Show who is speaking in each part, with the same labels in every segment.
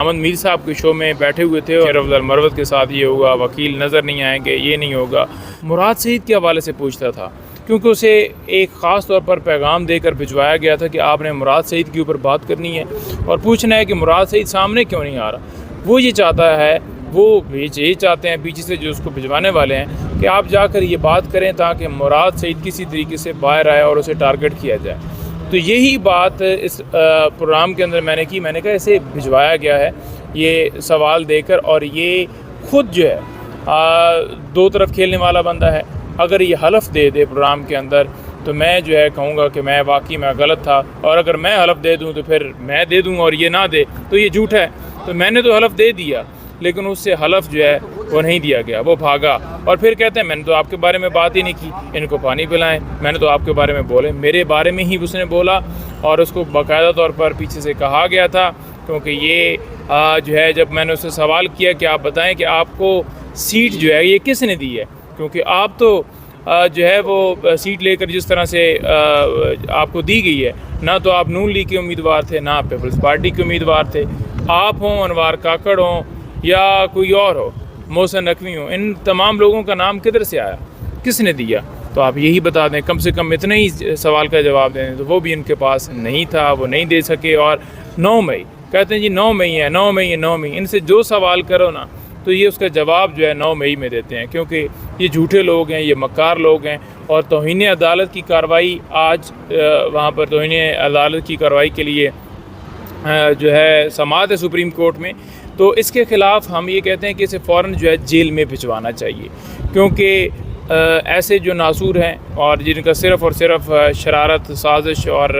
Speaker 1: احمد میر صاحب کے شو میں بیٹھے ہوئے تھے اور افضل مروت کے ساتھ یہ ہوگا، وکیل نظر نہیں آئیں گے، یہ نہیں ہوگا، مراد سعید کے حوالے سے پوچھتا تھا، کیونکہ اسے ایک خاص طور پر پیغام دے کر بھجوایا گیا تھا کہ آپ نے مراد سعید کے اوپر بات کرنی ہے اور پوچھنا ہے کہ مراد سعید سامنے کیوں نہیں آ رہا۔ وہ یہ چاہتا ہے، وہ یہ چاہتے ہیں پیچھے سے جو اس کو بھجوانے والے ہیں کہ آپ جا کر یہ بات کریں تاکہ مراد سعید کسی طریقے سے باہر آئے اور اسے ٹارگٹ کیا جائے۔ تو یہی بات اس پروگرام کے اندر میں نے کی، میں نے کہا اسے بھجوایا گیا ہے یہ سوال دے کر، اور یہ خود جو ہے دو طرف کھیلنے والا بندہ ہے۔ اگر یہ حلف دے دے پروگرام کے اندر تو میں جو ہے کہوں گا کہ میں واقعی میں غلط تھا، اور اگر میں حلف دے دوں تو پھر میں دے دوں اور یہ نہ دے تو یہ جھوٹ ہے۔ تو میں نے تو حلف دے دیا، لیکن اس سے حلف جو ہے وہ نہیں دیا گیا، وہ بھاگا اور پھر کہتے ہیں میں نے تو آپ کے بارے میں بات ہی نہیں کی، ان کو پانی پلائیں، میں نے تو آپ کے بارے میں بولے، میرے بارے میں ہی اس نے بولا، اور اس کو باقاعدہ طور پر پیچھے سے کہا گیا تھا، کیونکہ یہ جو ہے جب میں نے اس سے سوال کیا کہ آپ بتائیں کہ آپ کو سیٹ جو ہے یہ کس نے دی ہے، کیونکہ آپ تو جو ہے وہ سیٹ لے کر جس طرح سے آپ کو دی گئی ہے، نہ تو آپ نون لیگ کے امیدوار تھے، نہ آپ پیپلز پارٹی کے امیدوار تھے، آپ ہوں، انوار کاکڑ ہوں یا کوئی اور ہو، محسن نقوی ہوں، ان تمام لوگوں کا نام کدھر سے آیا، کس نے دیا؟ تو آپ یہی بتا دیں، کم سے کم اتنا ہی سوال کا جواب دیں۔ تو وہ بھی ان کے پاس نہیں تھا، وہ نہیں دے سکے۔ اور 9 مئی کہتے ہیں جی 9 مئی ہے، 9 مئی ہے، 9 مئی، ان سے جو سوال کرو نا تو یہ اس کا جواب جو ہے 9 مئی میں دیتے ہیں، کیونکہ یہ جھوٹے لوگ ہیں، یہ مکار لوگ ہیں۔ اور توہین عدالت کی کارروائی آج وہاں پر توہین عدالت کی کارروائی کے لیے جو ہے سماعت ہے سپریم کورٹ میں، تو اس کے خلاف ہم یہ کہتے ہیں کہ اسے فوراً جو ہے جیل میں بھجوانا چاہیے، کیونکہ ایسے جو ناصور ہیں اور جن کا صرف اور صرف شرارت، سازش اور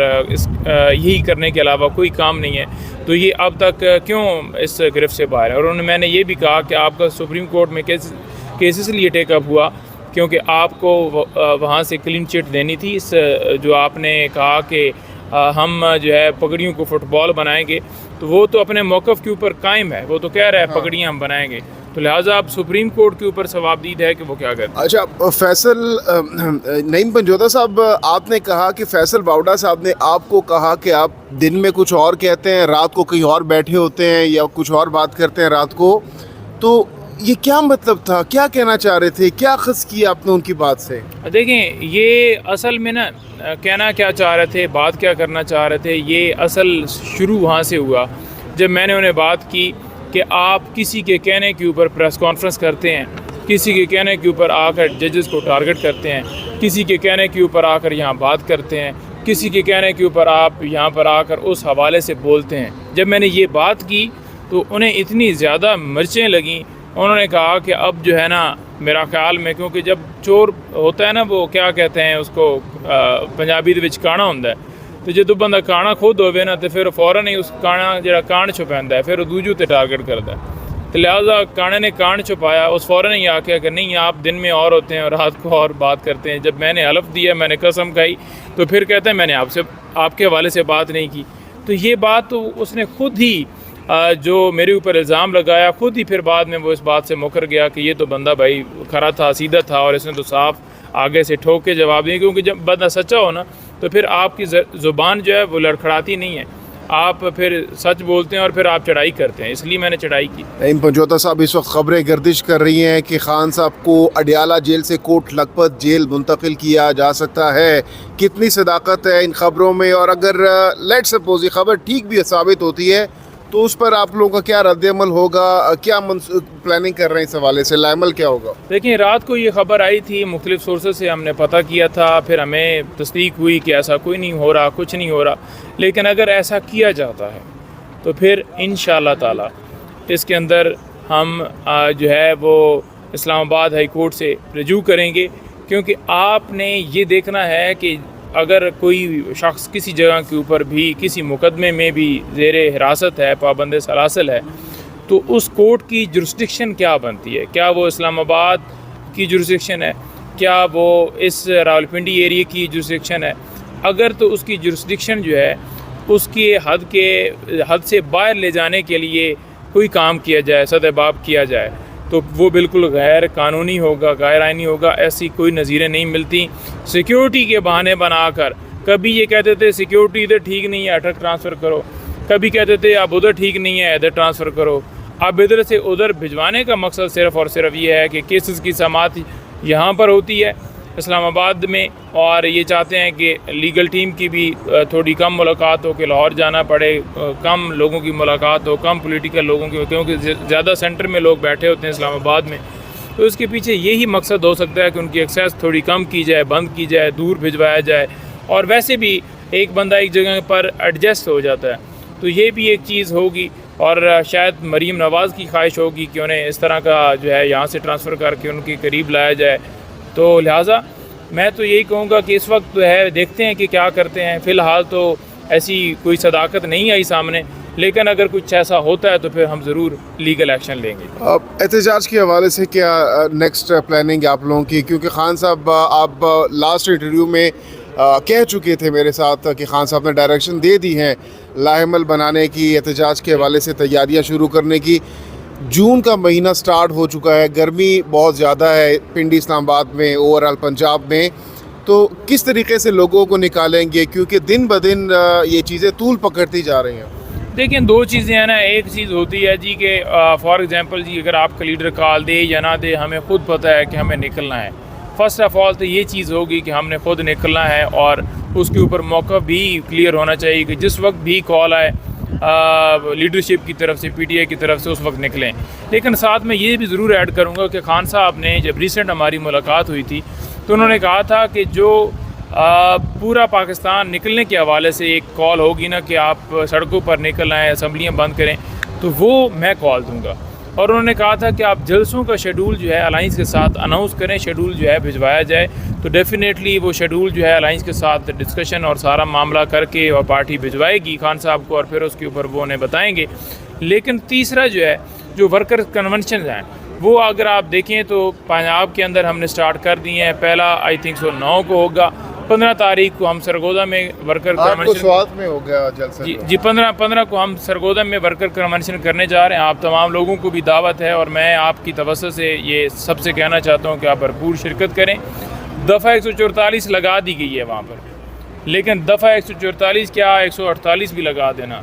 Speaker 1: یہی کرنے کے علاوہ کوئی کام نہیں ہے، تو یہ اب تک کیوں اس گرفت سے باہر ہے؟ اور میں نے یہ بھی کہا کہ آپ کا سپریم کورٹ میں کیس اس لیے ٹیک اپ ہوا کیونکہ آپ کو وہاں سے کلین چٹ دینی تھی۔ اس جو آپ نے کہا کہ ہم جو ہے پگڑیوں کو فٹ بال بنائیں گے، تو وہ تو اپنے موقف کے اوپر قائم ہے، وہ تو کہہ رہا ہے پگڑیاں ہم بنائیں گے، تو لہٰذا اب سپریم کورٹ کے اوپر ثوابدید ہے کہ وہ کیا کرتے ہیں۔
Speaker 2: اچھا فیصل نعیم پنجوتا صاحب، آپ نے کہا کہ فیصل باوڑا صاحب نے آپ کو کہا کہ آپ دن میں کچھ اور کہتے ہیں، رات کو کہیں اور بیٹھے ہوتے ہیں یا کچھ اور بات کرتے ہیں رات کو، تو یہ کیا مطلب تھا؟ کیا کہنا چاہ رہے تھے؟ کیا خص کیا آپ نے ان کی بات سے؟
Speaker 1: دیکھیں، یہ اصل میں نا کہنا کیا چاہ رہے تھے، بات کیا کرنا چاہ رہے تھے، یہ اصل شروع وہاں سے ہوا جب میں نے انہیں بات کی کہ آپ کسی کے کہنے کے اوپر پریس کانفرنس کرتے ہیں، کسی کے کہنے کے اوپر آ کر ججز کو ٹارگٹ کرتے ہیں، کسی کے کہنے کے اوپر آ کر یہاں بات کرتے ہیں، کسی کے کہنے کے اوپر آپ یہاں پر آ کر اس حوالے سے بولتے ہیں۔ جب میں نے یہ بات کی تو انہیں اتنی زیادہ مرچیں لگیں، انہوں نے کہا کہ اب جو ہے نا میرا خیال میں، کیونکہ جب چور ہوتا ہے نا، وہ کیا کہتے ہیں اس کو پنجابی دے وچ کانا ہوندا ہے، تو جدو بندہ کانا خود ہوئے نا تو پھر فوراً ہی اس کانا جڑا کان چھپاتا ہے، پھر وہ دوجو تے ٹارگٹ کرتا ہے، تو لہٰذا کانے نے کان چھپایا، اس فوراً ہی آ کے کہ نہیں آپ دن میں اور ہوتے ہیں اور رات کو اور بات کرتے ہیں۔ جب میں نے حلف دیا، میں نے قسم کھائی، تو پھر کہتے ہیں میں نے آپ کے حوالے سے بات نہیں کی۔ تو یہ بات تو اس نے خود ہی جو میرے اوپر الزام لگایا، خود ہی پھر بعد میں وہ اس بات سے مکر گیا کہ یہ تو بندہ بھائی کھرا تھا، سیدھا تھا، اور اس نے تو صاف آگے سے ٹھوک کے جواب دیا، کیونکہ جب بندہ سچا ہو نا تو پھر آپ کی زبان جو ہے وہ لڑکھڑاتی نہیں ہے، آپ پھر سچ بولتے ہیں اور پھر آپ چڑھائی کرتے ہیں، اس لیے میں نے چڑھائی کی۔
Speaker 2: نعیم پنجوتا صاحب، اس وقت خبریں گردش کر رہی ہیں کہ خان صاحب کو اڈیالہ جیل سے کوٹ لکھپت جیل منتقل کیا جا سکتا ہے۔ کتنی صداقت ہے ان خبروں میں؟ اور اگر لیٹ سپوز یہ خبر ٹھیک بھی ثابت ہوتی ہے تو اس پر آپ لوگوں کا کیا رد عمل ہوگا؟ کیا پلاننگ کر رہے ہیں اس حوالے سے؟ لائمل کیا ہوگا؟
Speaker 1: دیکھیں، رات کو یہ خبر آئی تھی، مختلف سورسز سے ہم نے پتہ کیا تھا، پھر ہمیں تصدیق ہوئی کہ ایسا کوئی نہیں ہو رہا، کچھ نہیں ہو رہا، لیکن اگر ایسا کیا جاتا ہے تو پھر انشاءاللہ تعالی اس کے اندر ہم جو ہے وہ اسلام آباد ہائی کورٹ سے رجوع کریں گے، کیونکہ آپ نے یہ دیکھنا ہے کہ اگر کوئی شخص کسی جگہ کے اوپر بھی کسی مقدمے میں بھی زیر حراست ہے، پابند سلاسل ہے، تو اس کورٹ کی جورسڈکشن کیا بنتی ہے؟ کیا وہ اسلام آباد کی جورسڈکشن ہے؟ کیا وہ اس راولپنڈی ایریے کی جورسڈکشن ہے؟ اگر تو اس کی جورسڈکشن جو ہے اس کی حد سے باہر لے جانے کے لیے کوئی کام کیا جائے، سد باب کیا جائے، تو وہ بالکل غیر قانونی ہوگا، غیر آئینی ہوگا۔ ایسی کوئی نظیریں نہیں ملتی۔ سیکیورٹی کے بہانے بنا کر کبھی یہ کہتے تھے سیکیورٹی ادھر ٹھیک نہیں ہے، اٹک ٹرانسفر کرو، کبھی کہتے تھے اب ادھر ٹھیک نہیں ہے ادھر ٹرانسفر کرو. اب ادھر سے ادھر بھجوانے کا مقصد صرف اور صرف یہ ہے کہ کیسز کی سماعت یہاں پر ہوتی ہے اسلام آباد میں, اور یہ چاہتے ہیں کہ لیگل ٹیم کی بھی تھوڑی کم ملاقات ہو, کہ لاہور جانا پڑے, کم لوگوں کی ملاقات ہو, کم پولیٹیکل لوگوں کی, کیونکہ زیادہ سینٹر میں لوگ بیٹھے ہوتے ہیں اسلام آباد میں. تو اس کے پیچھے یہی مقصد ہو سکتا ہے کہ ان کی ایکسیس تھوڑی کم کی جائے, بند کی جائے, دور بھجوایا جائے. اور ویسے بھی ایک بندہ ایک جگہ پر ایڈجسٹ ہو جاتا ہے, تو یہ بھی ایک چیز ہوگی. اور شاید مریم نواز کی خواہش ہوگی کہ انہیں اس طرح کا جو ہے یہاں سے ٹرانسفر کر کے ان کے قریب لایا جائے. تو لہٰذا میں تو یہی کہوں گا کہ اس وقت جو ہے دیکھتے ہیں کہ کیا کرتے ہیں. فی الحال تو ایسی کوئی صداقت نہیں آئی سامنے, لیکن اگر کچھ ایسا ہوتا ہے تو پھر ہم ضرور لیگل ایکشن لیں گے.
Speaker 2: احتجاج کے حوالے سے کیا نیکسٹ پلاننگ آپ لوگوں کی؟ کیونکہ خان صاحب آپ لاسٹ انٹرویو میں کہہ چکے تھے میرے ساتھ کہ خان صاحب نے ڈائریکشن دے دی ہیں لاحمل بنانے کی, احتجاج کے حوالے سے تیاریاں شروع کرنے کی. جون کا مہینہ سٹارٹ ہو چکا ہے, گرمی بہت زیادہ ہے پنڈی اسلام آباد میں, اوور آل پنجاب میں. تو کس طریقے سے لوگوں کو نکالیں گے, کیونکہ دن بدن یہ چیزیں طول پکڑتی جا رہی ہیں؟
Speaker 1: دیکھیں دو چیزیں ہیں نا. ایک چیز ہوتی ہے جی کہ فار ایگزامپل جی اگر آپ کا لیڈر کال دے یا نہ دے, ہمیں خود پتہ ہے کہ ہمیں نکلنا ہے. فرسٹ آف آل تو یہ چیز ہوگی کہ ہم نے خود نکلنا ہے, اور اس کے اوپر موقع بھی کلیئر ہونا چاہیے کہ جس وقت بھی کال آئے لیڈرشپ کی طرف سے, پی ٹی آئی کی طرف سے, اس وقت نکلیں. لیکن ساتھ میں یہ بھی ضرور ایڈ کروں گا کہ خان صاحب نے جب ریسنٹ ہماری ملاقات ہوئی تھی تو انہوں نے کہا تھا کہ جو پورا پاکستان نکلنے کے حوالے سے ایک کال ہوگی نا کہ آپ سڑکوں پر نکل آئیں, اسمبلیاں بند کریں, تو وہ میں کال دوں گا. اور انہوں نے کہا تھا کہ آپ جلسوں کا شیڈول جو ہے الائنس کے ساتھ اناؤنس کریں, شیڈول جو ہے بھجوایا جائے. تو ڈیفینیٹلی وہ شیڈول جو ہے الائنس کے ساتھ ڈسکشن اور سارا معاملہ کر کے اور پارٹی بھجوائے گی خان صاحب کو, اور پھر اس کے اوپر وہ انہیں بتائیں گے. لیکن تیسرا جو ہے جو ورکر کنونشنز ہیں وہ اگر آپ دیکھیں تو پنجاب کے اندر ہم نے سٹارٹ کر دی ہیں. پہلا آئی تھنک سو 9 کو ہوگا, 15 تاریخ کو ہم سرگودا میں ورکر کنونشن
Speaker 2: میں ہو گیا جلسہ.
Speaker 1: جی 15 کو ہم سرگودا میں ورکر کنونشن کرنے جا رہے ہیں. آپ تمام لوگوں کو بھی دعوت ہے, اور میں آپ کی توسط سے یہ سب سے کہنا چاہتا ہوں کہ آپ بھرپور شرکت کریں. دفعہ 144 لگا دی گئی ہے وہاں پر, لیکن دفعہ 144 کیا 148 بھی لگا دینا,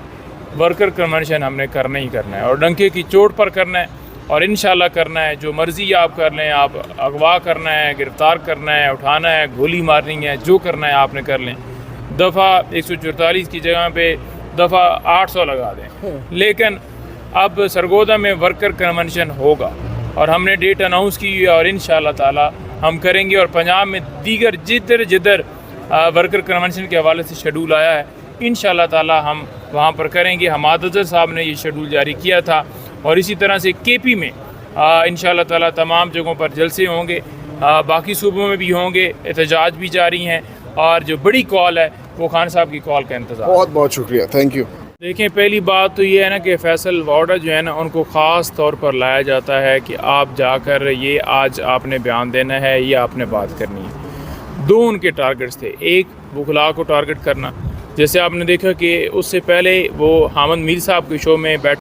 Speaker 1: ورکر کنونشن ہم نے کرنا ہی کرنا ہے, اور ڈنکے کی چوٹ پر کرنا ہے, اور انشاءاللہ کرنا ہے. جو مرضی آپ کر لیں, آپ اغوا کرنا ہے, گرفتار کرنا ہے, اٹھانا ہے, گولی مارنی ہے, جو کرنا ہے آپ نے کر لیں. دفعہ 144 کی جگہ پہ دفعہ 800 لگا دیں. لیکن اب سرگودا میں ورکر کنونشن ہوگا, اور ہم نے ڈیٹ اناؤنس کی ہے, اور انشاءاللہ تعالی ہم کریں گے. اور پنجاب میں دیگر جدھر ورکر کنونشن کے حوالے سے شیڈول آیا ہے انشاءاللہ تعالی ہم وہاں پر کریں گے. حماد اظہر صاحب نے یہ شیڈول جاری کیا تھا, اور اسی طرح سے کے پی میں انشاءاللہ تعالی تمام جگہوں پر جلسے ہوں گے, باقی صوبوں میں بھی ہوں گے, احتجاج بھی جاری ہیں, اور جو بڑی کال ہے وہ خان صاحب کی کال کا انتظار.
Speaker 2: بہت بہت شکریہ, تھینک یو.
Speaker 1: دیکھیں پہلی بات تو یہ ہے نا کہ فیصل واڈا جو ہے نا ان کو خاص طور پر لایا جاتا ہے کہ آپ جا کر یہ آج آپ نے بیان دینا ہے, یہ آپ نے بات کرنی ہے. دو ان کے ٹارگٹس تھے, ایک وکلاء کو ٹارگٹ کرنا, جیسے آپ نے دیکھا کہ اس سے پہلے وہ حامد میر صاحب کے شو میں بیٹھ